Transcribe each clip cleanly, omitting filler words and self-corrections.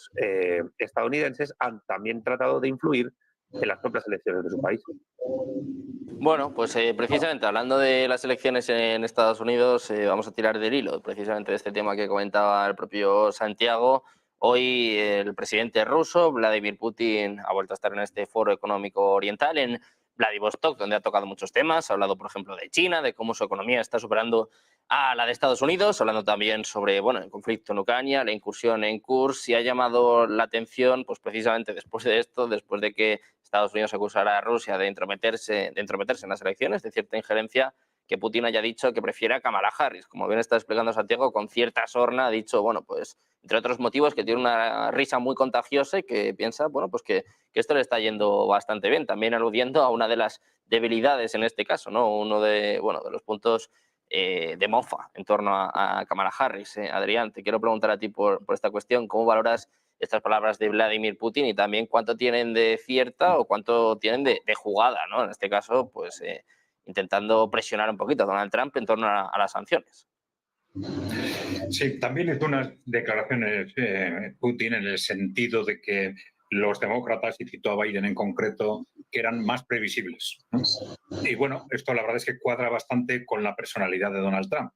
políticos estadounidenses han también tratado de influir en las propias elecciones de su país. Bueno, pues precisamente hablando de las elecciones en Estados Unidos, vamos a tirar del hilo precisamente de este tema que comentaba el propio Santiago. Hoy el presidente ruso, Vladimir Putin, ha vuelto a estar en este foro económico oriental en Vladivostok, donde ha tocado muchos temas. Ha hablado, por ejemplo, de China, de cómo su economía está superando a la de Estados Unidos, hablando también sobre el conflicto en Ucrania, la incursión en Kursk, y ha llamado la atención, pues precisamente después de esto, después de que Estados Unidos acusará a Rusia de entrometerse en las elecciones, de cierta injerencia, que Putin haya dicho que prefiere a Kamala Harris. Como bien está explicando Santiago, con cierta sorna ha dicho, pues entre otros motivos, que tiene una risa muy contagiosa y que piensa, pues que esto le está yendo bastante bien, también aludiendo a una de las debilidades en este caso, ¿no? Uno de los puntos de mofa en torno a Kamala Harris. Adrián, te quiero preguntar a ti por esta cuestión, ¿cómo valoras estas palabras de Vladimir Putin y también cuánto tienen de cierta o cuánto tienen de jugada, ¿no? En este caso, pues intentando presionar un poquito a Donald Trump en torno a las sanciones? Sí, también hizo unas declaraciones Putin en el sentido de que los demócratas, y citó a Biden en concreto, que eran más previsibles, ¿no? Y bueno, esto la verdad es que cuadra bastante con la personalidad de Donald Trump,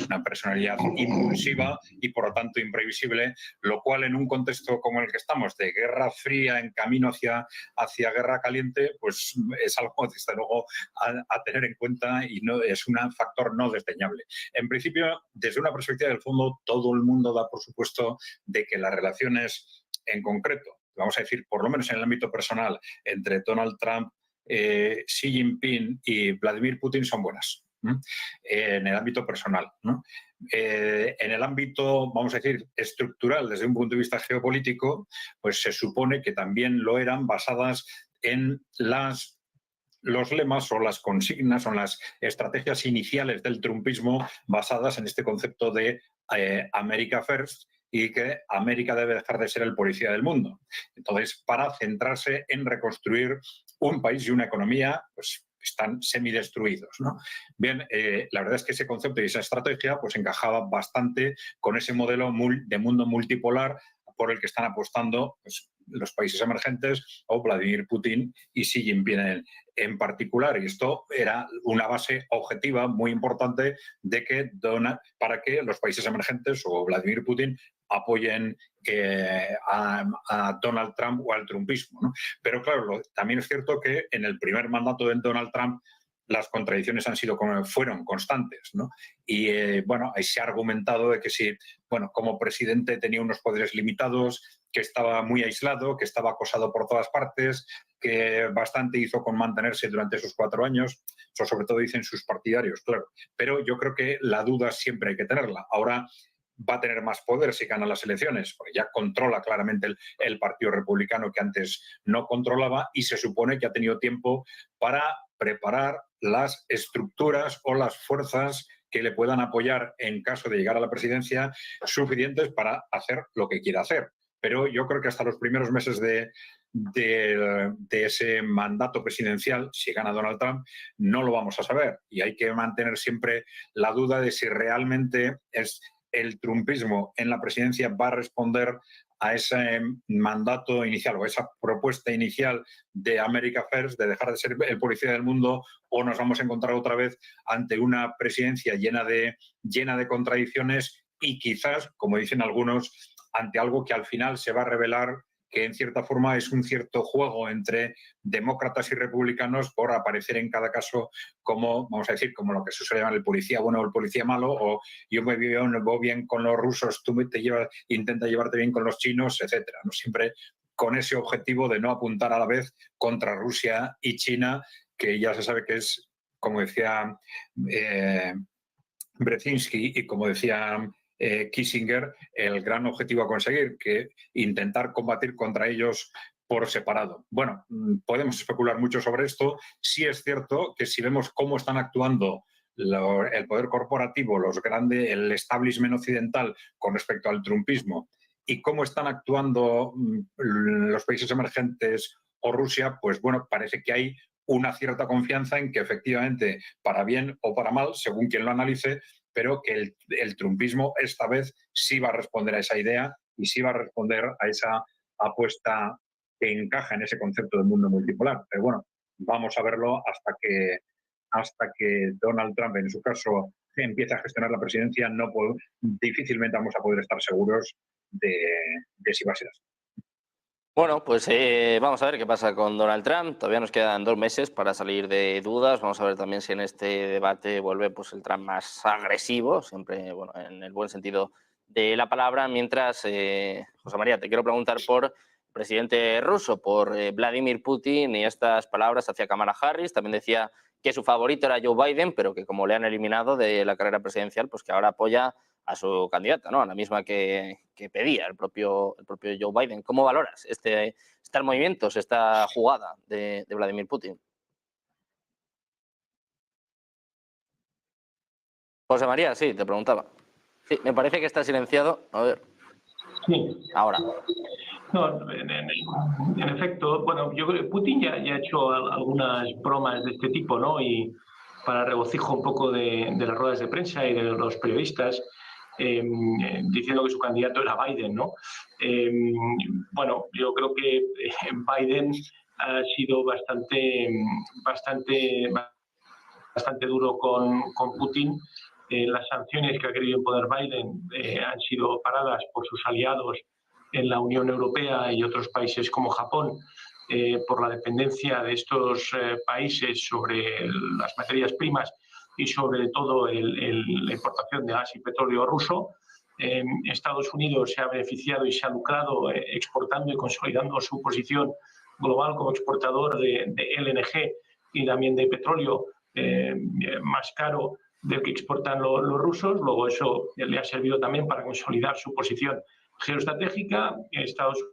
una personalidad impulsiva y por lo tanto imprevisible, lo cual en un contexto como el que estamos, de guerra fría en camino hacia guerra caliente, pues es algo desde luego a tener en cuenta y no es un factor no desdeñable. En principio, desde una perspectiva del fondo, todo el mundo da por supuesto de que las relaciones en concreto, vamos a decir, por lo menos en el ámbito personal, entre Donald Trump, Xi Jinping y Vladimir Putin son buenas, ¿no? En el ámbito personal, ¿no? En el ámbito, vamos a decir, estructural, desde un punto de vista geopolítico, pues se supone que también lo eran, basadas en los lemas o las consignas o las estrategias iniciales del trumpismo, basadas en este concepto de America First, y que América debe dejar de ser el policía del mundo. Entonces, para centrarse en reconstruir un país y una economía, pues están semidestruidos, ¿no? Bien, la verdad es que ese concepto y esa estrategia pues encajaba bastante con ese modelo de mundo multipolar por el que están apostando pues, los países emergentes o Vladimir Putin y Xi Jinping en particular. Y esto era una base objetiva muy importante de que para que los países emergentes o Vladimir Putin apoyen a Donald Trump o al trumpismo, ¿no? Pero claro, también es cierto que en el primer mandato de Donald Trump las contradicciones fueron constantes, ¿no? Y ahí se ha argumentado de que si, como presidente tenía unos poderes limitados, que estaba muy aislado, que estaba acosado por todas partes, que bastante hizo con mantenerse durante esos 4 años. Eso sobre todo dicen sus partidarios, claro. Pero yo creo que la duda siempre hay que tenerla. Ahora va a tener más poder si gana las elecciones, porque ya controla claramente el Partido Republicano, que antes no controlaba, y se supone que ha tenido tiempo para preparar las estructuras o las fuerzas que le puedan apoyar en caso de llegar a la presidencia, suficientes para hacer lo que quiera hacer. Pero yo creo que hasta los primeros meses de ese mandato presidencial, si gana Donald Trump, no lo vamos a saber. Y hay que mantener siempre la duda de si realmente el trumpismo en la presidencia va a responder a ese mandato inicial o esa propuesta inicial de America First, de dejar de ser el policía del mundo, o nos vamos a encontrar otra vez ante una presidencia llena de contradicciones y quizás, como dicen algunos, ante algo que al final se va a revelar que en cierta forma es un cierto juego entre demócratas y republicanos por aparecer en cada caso como, vamos a decir, como lo que se suele llamar el policía bueno o el policía malo, o yo me voy bien con los rusos, tú intenta llevarte bien con los chinos, etcétera, ¿no? Siempre con ese objetivo de no apuntar a la vez contra Rusia y China, que ya se sabe que es, como decía Brzezinski y como decía Kissinger, el gran objetivo a conseguir, que intentar combatir contra ellos por separado. Bueno, podemos especular mucho sobre esto. Sí es cierto que si vemos cómo están actuando el poder corporativo, el establishment occidental con respecto al trumpismo, y cómo están actuando los países emergentes o Rusia, pues bueno, parece que hay una cierta confianza en que efectivamente, para bien o para mal, según quien lo analice, pero que el trumpismo esta vez sí va a responder a esa idea y si va a responder a esa apuesta que encaja en ese concepto del mundo multipolar. Pero bueno, vamos a verlo hasta que Donald Trump, en su caso, empiece a gestionar la presidencia. Difícilmente vamos a poder estar seguros de si va a ser así. Bueno, pues vamos a ver qué pasa con Donald Trump. Todavía nos quedan 2 meses para salir de dudas. Vamos a ver también si en este debate vuelve pues, el Trump más agresivo, siempre bueno, en el buen sentido de la palabra. Mientras, José María, te quiero preguntar por el presidente ruso, por Vladimir Putin y estas palabras hacia Kamala Harris. También decía que su favorito era Joe Biden, pero que como le han eliminado de la carrera presidencial, pues que ahora apoya a su candidata, ¿no? A la misma que pedía el propio Joe Biden. ¿Cómo valoras estos movimientos, esta jugada de Vladimir Putin? José María, sí, te preguntaba. Sí, me parece que está silenciado. A ver. Sí. Ahora. No, en efecto, bueno, yo creo que Putin ya ha hecho algunas bromas de este tipo, ¿no? Y para regocijo un poco de las ruedas de prensa y de los periodistas, diciendo que su candidato era Biden, ¿no? Bueno, yo creo que Biden ha sido bastante duro con Putin. Las sanciones que ha querido imponer Biden han sido paradas por sus aliados en la Unión Europea y otros países como Japón, por la dependencia de estos países sobre las materias primas y sobre todo la importación de gas y petróleo ruso. Estados Unidos se ha beneficiado y se ha lucrado exportando y consolidando su posición global como exportador de LNG y también de petróleo más caro del que exportan los rusos. Luego eso le ha servido también para consolidar su posición geoestratégica. Estados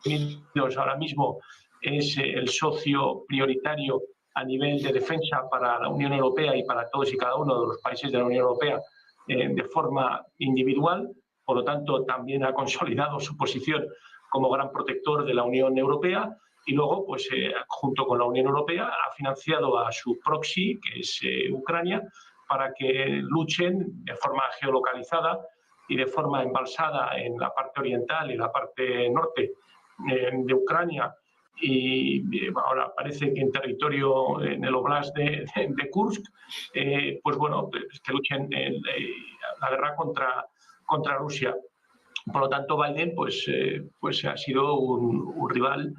Unidos ahora mismo es el socio prioritario a nivel de defensa para la Unión Europea y para todos y cada uno de los países de la Unión Europea de forma individual. Por lo tanto, también ha consolidado su posición como gran protector de la Unión Europea. Y luego, pues, junto con la Unión Europea, ha financiado a su proxy, que es Ucrania, para que luchen de forma geolocalizada y de forma embalsada en la parte oriental y la parte norte de Ucrania. Y ahora parece que en territorio, en el oblast de Kursk, pues bueno, que luchen en la guerra contra Rusia. Por lo tanto, Biden pues ha sido un rival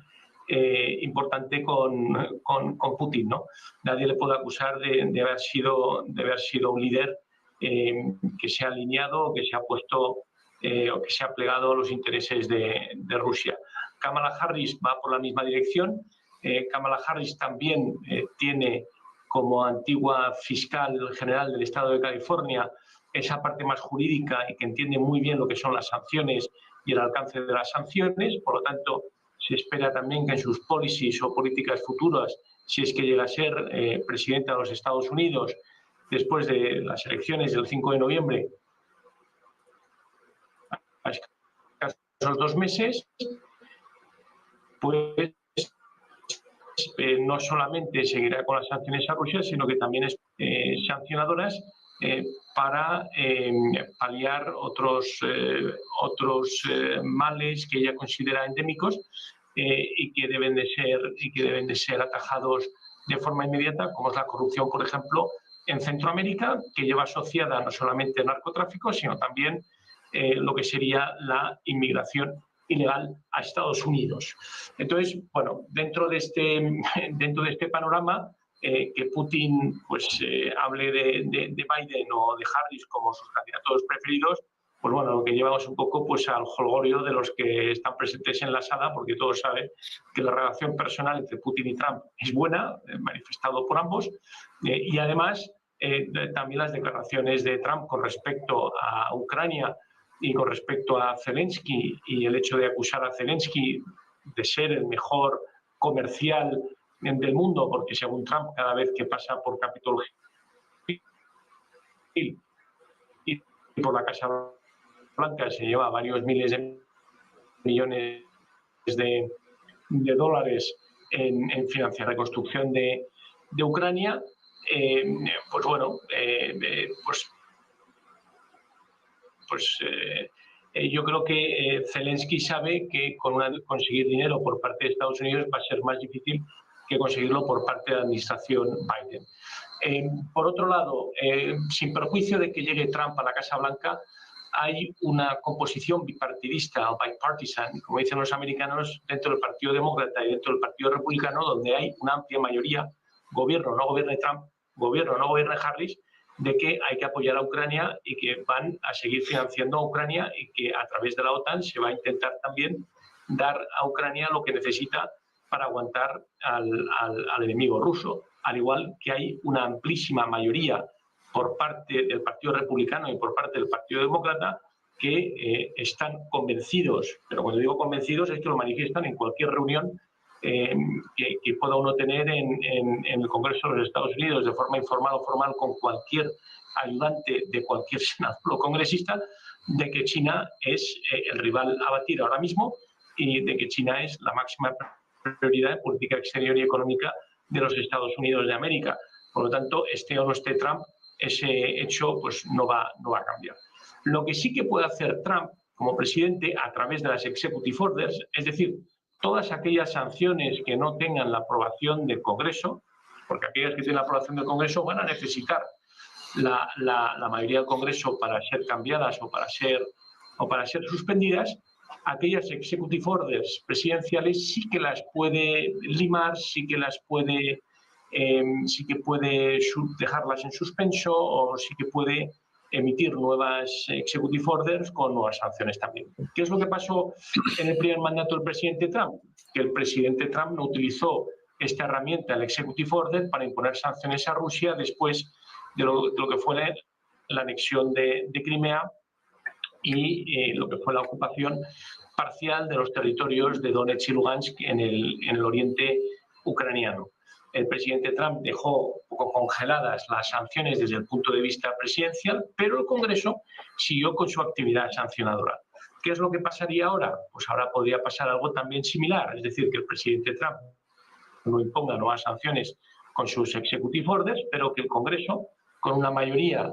importante con Putin, ¿no? Nadie le puede acusar de haber sido un líder que se ha alineado, que se ha puesto o que se ha plegado a los intereses de Rusia. Kamala Harris va por la misma dirección. Kamala Harris también tiene como antigua fiscal general del estado de California esa parte más jurídica y que entiende muy bien lo que son las sanciones y el alcance de las sanciones. Por lo tanto, se espera también que en sus policies o políticas futuras, si es que llega a ser presidenta de los Estados Unidos después de las elecciones del 5 de noviembre, a escasos 2 meses, pues no solamente seguirá con las sanciones a Rusia, sino que también es sancionadoras para paliar otros males que ella considera endémicos y que deben de ser atajados de forma inmediata, como es la corrupción, por ejemplo, en Centroamérica, que lleva asociada no solamente el narcotráfico, sino también lo que sería la inmigración ilegal a Estados Unidos. Entonces, bueno, dentro de este panorama, que Putin pues hable de Biden o de Harris como sus candidatos preferidos, pues bueno, lo que llevamos un poco pues al jolgorio de los que están presentes en la sala, porque todos saben que la relación personal entre Putin y Trump es buena, manifestado por ambos, y además también las declaraciones de Trump con respecto a Ucrania y con respecto a Zelensky, y el hecho de acusar a Zelensky de ser el mejor comercial del mundo, porque según Trump, cada vez que pasa por Capitol Hill y por la Casa Blanca se lleva varios miles de millones de dólares en financiar la reconstrucción de Ucrania, pues bueno, yo creo que Zelensky sabe que conseguir dinero por parte de Estados Unidos va a ser más difícil que conseguirlo por parte de la administración Biden. Por otro lado, sin perjuicio de que llegue Trump a la Casa Blanca, hay una composición bipartidista o bipartisan, como dicen los americanos, dentro del Partido Demócrata y dentro del Partido Republicano, donde hay una amplia mayoría, gobierno o no gobierne Trump, gobierno o no gobierne Harris, de que hay que apoyar a Ucrania y que van a seguir financiando a Ucrania y que a través de la OTAN se va a intentar también dar a Ucrania lo que necesita para aguantar al enemigo ruso. Al igual que hay una amplísima mayoría por parte del Partido Republicano y por parte del Partido Demócrata que están convencidos, pero cuando digo convencidos es que lo manifiestan en cualquier reunión que pueda uno tener en el Congreso de los Estados Unidos de forma informal o formal con cualquier ayudante de cualquier senador o congresista, de que China es el rival a batir ahora mismo y de que China es la máxima prioridad de política exterior y económica de los Estados Unidos de América. Por lo tanto, esté o no esté Trump, ese hecho pues, no va a cambiar. Lo que sí que puede hacer Trump como presidente a través de las executive orders, es decir, todas aquellas sanciones que no tengan la aprobación del Congreso, porque aquellas que tienen la aprobación del Congreso van a necesitar la mayoría del Congreso para ser cambiadas o para ser suspendidas. Aquellas executive orders presidenciales sí que las puede limar, sí que puede dejarlas en suspenso o sí que puede emitir nuevas executive orders con nuevas sanciones también. ¿Qué es lo que pasó en el primer mandato del presidente Trump? Que el presidente Trump no utilizó esta herramienta, el executive order, para imponer sanciones a Rusia después de lo que fue la anexión de Crimea y lo que fue la ocupación parcial de los territorios de Donetsk y Lugansk en el oriente ucraniano. El presidente Trump dejó un poco congeladas las sanciones desde el punto de vista presidencial, pero el Congreso siguió con su actividad sancionadora. ¿Qué es lo que pasaría ahora? Pues ahora podría pasar algo también similar, es decir, que el presidente Trump no imponga nuevas sanciones con sus executive orders, pero que el Congreso, con una mayoría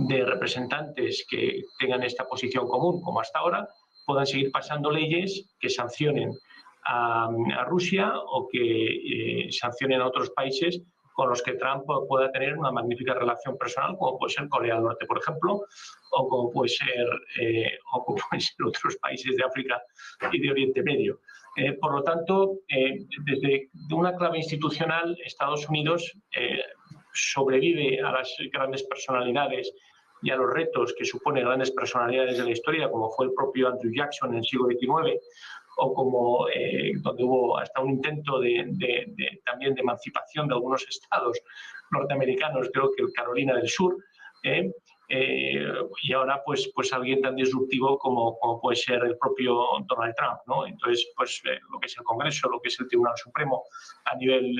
de representantes que tengan esta posición común, como hasta ahora, puedan seguir pasando leyes que sancionen a Rusia o que sancionen a otros países con los que Trump pueda tener una magnífica relación personal, como puede ser Corea del Norte, por ejemplo, o como puede ser otros países de África y de Oriente Medio. Por lo tanto, desde una clave institucional, Estados Unidos sobrevive a las grandes personalidades y a los retos que suponen grandes personalidades de la historia, como fue el propio Andrew Jackson en el siglo XIX, o como donde hubo hasta un intento también de emancipación de algunos estados norteamericanos, creo que Carolina del Sur, y ahora pues alguien tan disruptivo como puede ser el propio Donald Trump, ¿no? Entonces, pues lo que es el Congreso, lo que es el Tribunal Supremo a nivel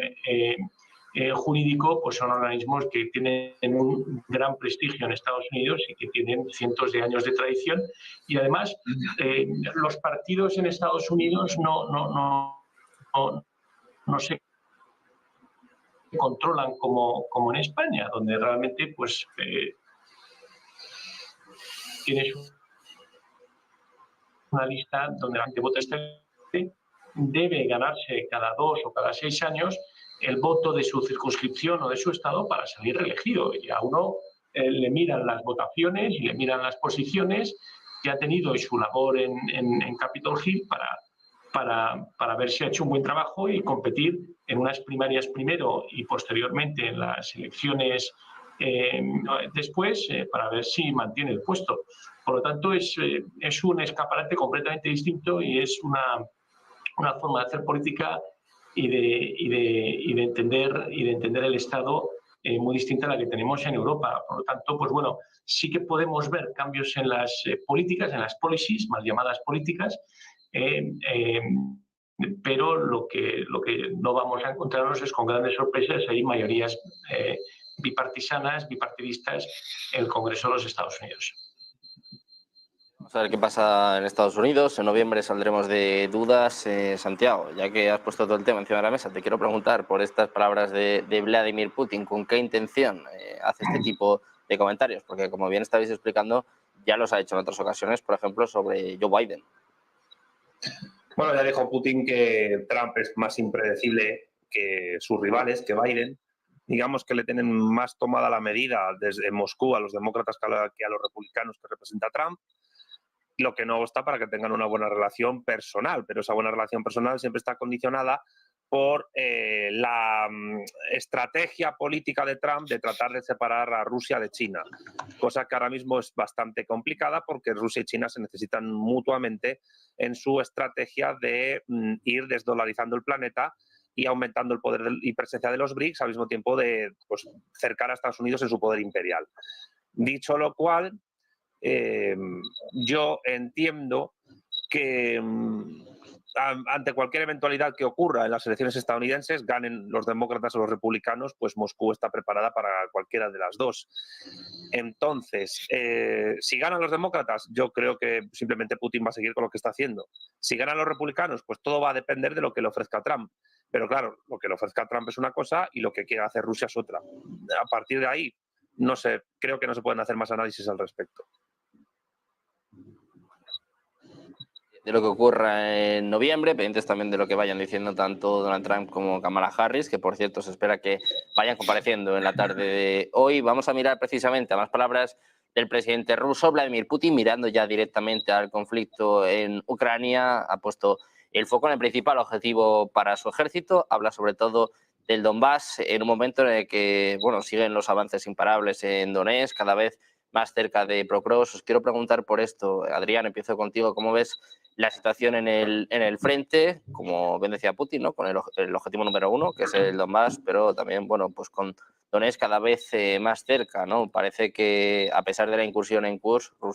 jurídico, pues son organismos que tienen un gran prestigio en Estados Unidos y que tienen cientos de años de tradición. Y además, los partidos en Estados Unidos no se controlan como en España, donde realmente pues tienes una lista donde la gente vota debe ganarse cada 2 o cada 6 años el voto de su circunscripción o de su estado para salir reelegido. Y a uno le miran las votaciones y le miran las posiciones que ha tenido y su labor en Capitol Hill para ver si ha hecho un buen trabajo y competir en unas primarias primero y posteriormente en las elecciones después para ver si mantiene el puesto. Por lo tanto, es un escaparate completamente distinto y es una forma de hacer política y de entender el Estado muy distinta a la que tenemos en Europa. Por lo tanto, pues bueno, sí que podemos ver cambios en las políticas, en las policies, mal llamadas políticas, pero lo que no vamos a encontrarnos es con grandes sorpresas. Hay mayorías bipartidistas en el Congreso de los Estados Unidos. Vamos a ver qué pasa en Estados Unidos. En noviembre saldremos de dudas. Santiago, ya que has puesto todo el tema encima de la mesa, te quiero preguntar por estas palabras de Vladimir Putin, ¿con qué intención hace este tipo de comentarios? Porque, como bien estabais explicando, ya los ha hecho en otras ocasiones, por ejemplo, sobre Joe Biden. Bueno, ya dijo Putin que Trump es más impredecible que sus rivales, que Biden. Digamos que le tienen más tomada la medida desde Moscú a los demócratas que a los republicanos que representa Trump, lo que no obsta para que tengan una buena relación personal, pero esa buena relación personal siempre está condicionada por la estrategia política de Trump de tratar de separar a Rusia de China, cosa que ahora mismo es bastante complicada porque Rusia y China se necesitan mutuamente en su estrategia de ir desdolarizando el planeta y aumentando el poder y presencia de los BRICS al mismo tiempo de cercar a Estados Unidos en su poder imperial. Dicho lo cual, yo entiendo que ante cualquier eventualidad que ocurra en las elecciones estadounidenses, ganen los demócratas o los republicanos, pues Moscú está preparada para cualquiera de las dos. Entonces, si ganan los demócratas, yo creo que simplemente Putin va a seguir con lo que está haciendo. Si ganan los republicanos, pues todo va a depender de lo que le ofrezca Trump. Pero claro, lo que le ofrezca Trump es una cosa y lo que quiera hacer Rusia es otra. A partir de ahí, no sé, creo que no se pueden hacer más análisis al respecto. De lo que ocurra en noviembre, pendientes también de lo que vayan diciendo tanto Donald Trump como Kamala Harris, que por cierto se espera que vayan compareciendo en la tarde de hoy. Vamos a mirar precisamente a más palabras del presidente ruso, Vladimir Putin, mirando ya directamente al conflicto en Ucrania. Ha puesto el foco en el principal objetivo para su ejército. Habla sobre todo del Donbass en un momento en el que siguen los avances imparables en Donetsk, cada vez más cerca de Prokrovsk. Os quiero preguntar por esto, Adrián, empiezo contigo. ¿Cómo ves la situación en el frente? Como bien decía Putin, ¿no? Con el objetivo número 1, que es el Donbass, pero también pues con Donetsk cada vez más cerca, ¿no? Parece que a pesar de la incursión en Kursk, Rusia